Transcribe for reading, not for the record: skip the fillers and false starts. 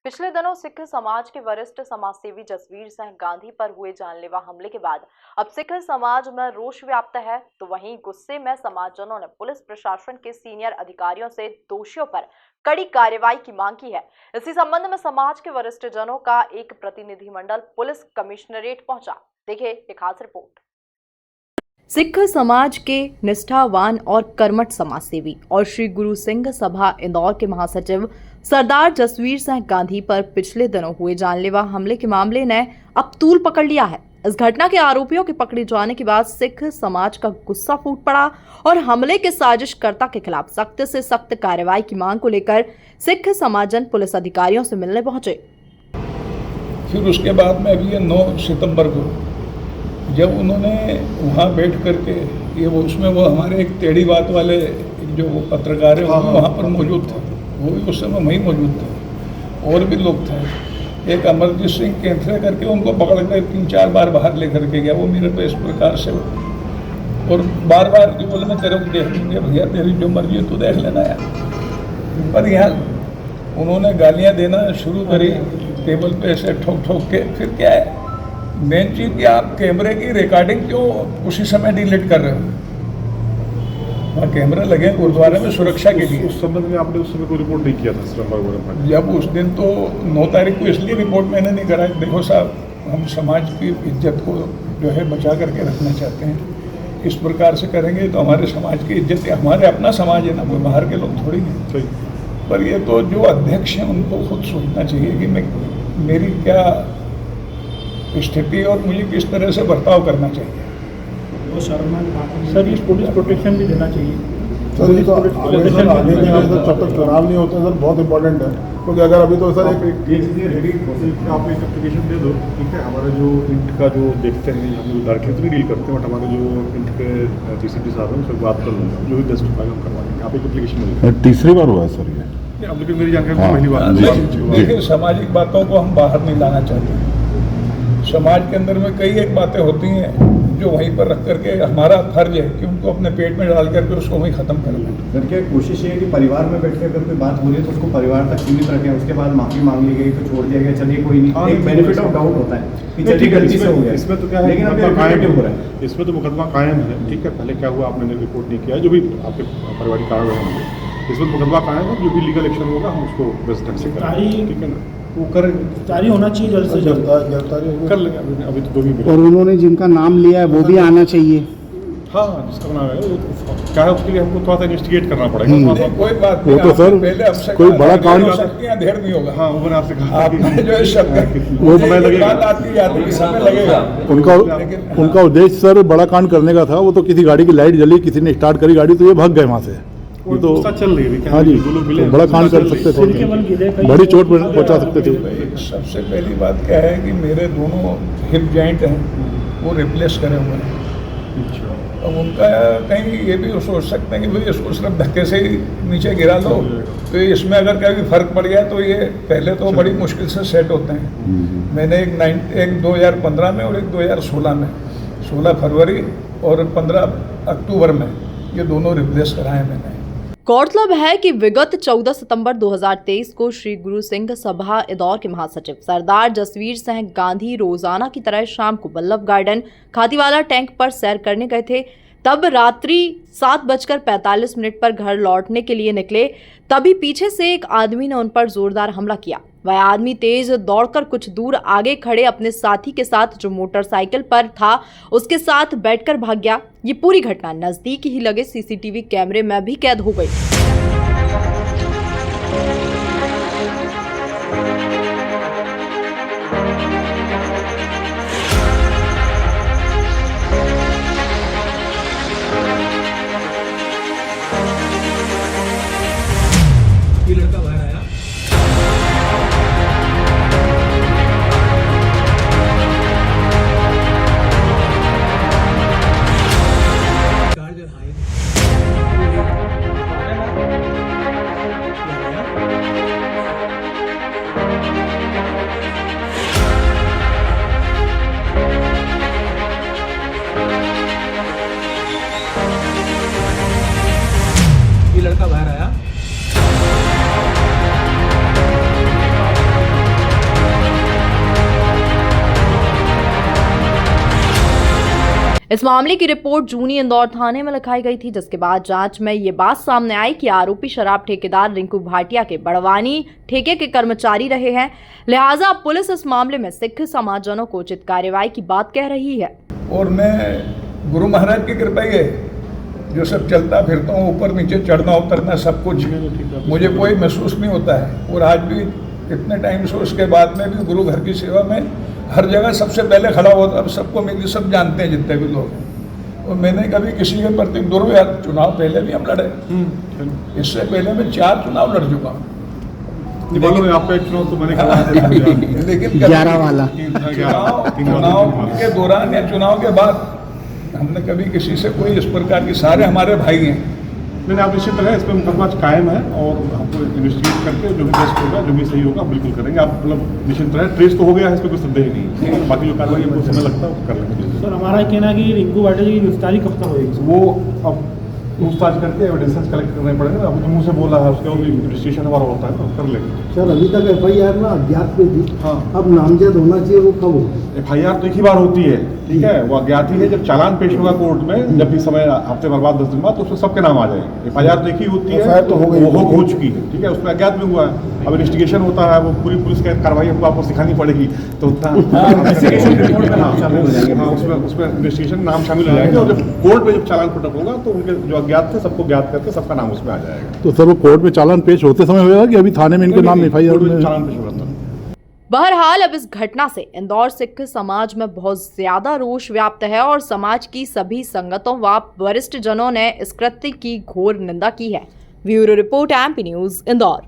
पिछले दिनों सिख समाज के वरिष्ठ समाजसेवी जसवीर सिंह गांधी पर हुए जानलेवा हमले के बाद अब सिख समाज में रोष व्याप्त है। तो वहीं गुस्से में समाजजनों ने पुलिस प्रशासन के सीनियर अधिकारियों से दोषियों पर कड़ी कार्रवाई की मांग की है। इसी संबंध में समाज के वरिष्ठ जनों का एक प्रतिनिधिमंडल पुलिस कमिश्नरेट पहुंचा। देखिए एक खास रिपोर्ट। सिख समाज के निष्ठावान और कर्मठ समाजसेवी और श्री गुरु सिंह सभा इंदौर के महासचिव सरदार जसवीर सिंह गांधी पर पिछले दिनों हुए जानलेवा हमले के मामले ने अब तूल पकड़ लिया है। इस घटना के आरोपियों के पकड़े जाने के बाद सिख समाज का गुस्सा फूट पड़ा और हमले के साजिशकर्ता के खिलाफ सख्त से सख्त कार्रवाई की मांग को लेकर सिख समाजजन पुलिस अधिकारियों से मिलने पहुंचे। फिर उसके बाद में अभी 9 सितंबर को जब उन्होंने वहाँ बैठ करके उसमें वो हमारे एक टेढ़ी बात वाले जो पत्रकार है वहाँ पर मौजूद थे, वो भी उस समय वहीं मौजूद थे और भी लोग थे। एक अमरजीत सिंह केंथरे करके उनको पकड़ कर 3-4 बार बाहर लेकर के गया। वो मेरे पे इस प्रकार से और बार बार जो बोले मैं तेरे को देख लूँगे, भैया तेरी जो मर्जी है तू देख लेना यार। पर यहाँ उन्होंने गालियाँ देना शुरू करी टेबल पे ऐसे ठोक ठोक के। फिर क्या है मेन चीज़ कि आप कैमरे की रिकॉर्डिंग क्यों उसी समय डिलीट कर रहे हो? वहाँ कैमरे लगे गुरुद्वारे में सुरक्षा के लिए। उस संबंध में आपने उस समय कोई रिपोर्ट नहीं किया था? जब उस दिन तो 9 तारीख को इसलिए रिपोर्ट मैंने नहीं कराई। देखो साहब, हम समाज की इज्जत को जो है बचा करके रखना चाहते हैं। इस प्रकार से करेंगे तो हमारे समाज की इज्जत, हमारे अपना समाज है ना, कोई बाहर के लोग थोड़ी हैं। पर ये तो जो अध्यक्ष हैं उनको खुद सोचना चाहिए कि मेरी क्या स्थिति और मुझे किस तरह से बर्ताव करना चाहिए। सर, ये पुलिस प्रोटेक्शन भी देना चाहिए। सर ये तो आगे जब तक चुनाव नहीं होते सर बहुत इंपॉर्टेंट है, क्योंकि अगर अभी तो सर आप एक एप्लीकेशन दे दो, ठीक है। हमारा जो इंट का जो देखते हैं हम लोग लड़के तो नहीं डील करते हैं, बट हमारे जो इंट के TCP साहब हैं उससे बात कर लूँगा, जो भी जस्टिफाई हम करवा देंगे। आप एक एप्लीकेशन दे। तीसरी बार हुआ है सर ये? अब लेकिन मेरी जानकारी पहली बार। देखिए, सामाजिक बातों को हम बाहर नहीं लाना चाहते। समाज के अंदर में कई एक बातें होती हैं जो वहीं पर रख करके हमारा फर्ज है कि उनको अपने पेट में डाल करके उसको वहीं ख़त्म कर लें। सर क्या कोशिश ये है कि परिवार में बैठ के अगर कोई बात हो रही है तो उसको परिवार तक सीमित रखें, उसके बाद माफ़ी मांग ली गई तो छोड़ दिया गया, चलिए कोई नहीं। एक बेनिफिट ऑफ डाउट होता है कि चलिए गलती से हो गया। इसमें तो क्या है, लेकिन अभी कायम हो रहा है, इसमें तो मुकदमा कायम है, ठीक है। पहले क्या हुआ आपने रिपोर्ट नहीं किया, जो भी आपके पारिवारिक कारण होंगे, इसमें मुकदमा कायम है। जो भी लीगल एक्शन होगा हम उसको बेस्ट ढंग से करेंगे, ठीक है ना। वो कर जारी होना चाहिए जल्द से जल्द, कर लेंगे। अभी तो 2 भी और उन्होंने जिनका नाम लिया है वो भी आना चाहिए। हाँ, जिसका नाम है क्या है उसके लिए हमको थोड़ा सा इन्वेस्टिगेट करना पड़ेगा। कोई बात वो तो सर पहले हमसे कोई बड़ा कांड देर नहीं होगा। हाँ, वो मैंने आपसे कहा आपने जो है शब्द वो समय लगेगा, समय लगेगा। उनका उद्देश्य सर बड़ा कांड करने का था। वो तो किसी गाड़ी की लाइट जली, किसी ने स्टार्ट करी गाड़ी तो ये भाग गए वहाँ से। ये तो चल रही है। हाँ जी, तो बड़ा कांड कर सकते थे, बड़ी चोट पहुँचा सकते थे। सबसे पहली बात क्या है कि मेरे दोनों हिप जॉइंट हैं वो रिप्लेस करे हुए हैं। अब उनका कहीं ये भी सोच सकते हैं कि भाई इसको सिर्फ धक्के से ही नीचे गिरा लो, तो इसमें अगर कभी फर्क पड़ गया तो ये पहले तो बड़ी मुश्किल से सेट होते हैं। मैंने एक 2015 में और एक 2016 में, 16 फरवरी और 15 अक्टूबर में ये दोनों रिप्लेस कराए मैंने। गौरतलब है कि विगत 14 सितंबर 2023 को श्री गुरु सिंह सभा इंदौर के महासचिव सरदार जसवीर सिंह गांधी रोजाना की तरह शाम को बल्लभ गार्डन खातीवाला टैंक पर सैर करने गए थे। तब रात्रि 7:45 पर घर लौटने के लिए निकले, तभी पीछे से एक आदमी ने उन पर जोरदार हमला किया। वह आदमी तेज दौड़कर कुछ दूर आगे खड़े अपने साथी के साथ जो मोटरसाइकिल पर था उसके साथ बैठकर भाग गया। ये पूरी घटना नजदीक ही लगे CCTV कैमरे में भी कैद हो गई। ये लड़का बाहर आया, गार्जियन आए इस मामले की रिपोर्ट जूनी इंदौर थाने में लिखाई गई थी, जिसके बाद जांच में ये बात सामने आई कि आरोपी शराब ठेकेदार रिंकू भाटिया के बड़वानी ठेके के कर्मचारी रहे हैं। लिहाजा अब पुलिस इस मामले में सिख समाजजनों को उचित कार्रवाई की बात कह रही है। और मैं गुरु महाराज की कृपा ही है, जो सब चलता फिरता हूँ, ऊपर नीचे चढ़ना उतरना सब कुछ मुझे कोई महसूस नहीं होता है। और आज भी इतने टाइम से उसके बाद में भी गुरु घर की सेवा में हर जगह सबसे पहले खड़ा होता। अब सबको मेरी सब जानते हैं जितने भी लोग हैं। और मैंने कभी किसी के प्रति दुर्व्यवहार, चुनाव पहले भी हम लड़े, इससे पहले मैं 4 चुनाव लड़ चुका हूँ। आपका एक चुनाव तो मैंने लेकिन 11 वाला चुनाव के दौरान या चुनाव के बाद हमने कभी किसी से कोई इस प्रकार की, सारे हमारे भाई हैं। नहीं, आप निश्चित रहे, इस पर मुकदमा कायम है और हमको इन्वेस्टिगेट करके जो भी बेस्ट होगा, जो भी सही होगा, बिल्कुल करेंगे। आप मतलब निश्चित रहे, ट्रेस तो हो गया है, इस पर कोई संदेह नहीं है। बाकी जो कार्रवाई हमको समय लगता है वो कर लेंगे। सर, हमारा कहना है कि रिंकू भाटिया की गिरफ्तारी कब तक होगी? वो अब पूछताछ करके एविडेंसेस कलेक्ट करने पड़ेंगे। अब मुँह से बोला है, उसके बाद इन्वेस्टिगेशन हमारा होता है ना, कर लेंगे। सर, अभी तक FIR ना अज्ञात पे थी। हाँ, अब नामजद होना चाहिए, वो कब हो? FIR तो एक ही बार होती है, ठीक है। वो अज्ञात ही है, जब चालान पेश होगा कोर्ट में, जब भी समय हफ्ते भर बाद 10 दिन बाद, तो उसमें सबके नाम आ जाएंगे। FIR तो एक ही होती है, तो हो चुकी है, ठीक है। उसमें अज्ञात भी हुआ है। अब इन्वेस्टिगेशन होता है, वो पूरी पुलिस की कार्रवाई हमको आपको सिखानी पड़ेगी, तो उसमें इन्वेस्टिगेशन नाम शामिल हो जाएंगे। और जब कोर्ट में जब चालान पटक होगा, तो उनके जो अज्ञात थे सबको ज्ञात करके सबका नाम उसमें आ जाएगा। तो सर वो कोर्ट में चालान पेश होते समय होगा कि अभी थाने में इनके नाम FIR में चालान पेश होगा? बहरहाल अब इस घटना से इंदौर सिख समाज में बहुत ज्यादा रोष व्याप्त है और समाज की सभी संगतों व वरिष्ठ जनों ने इस कृत्य की घोर निंदा की है। Bureau report MP news Indore.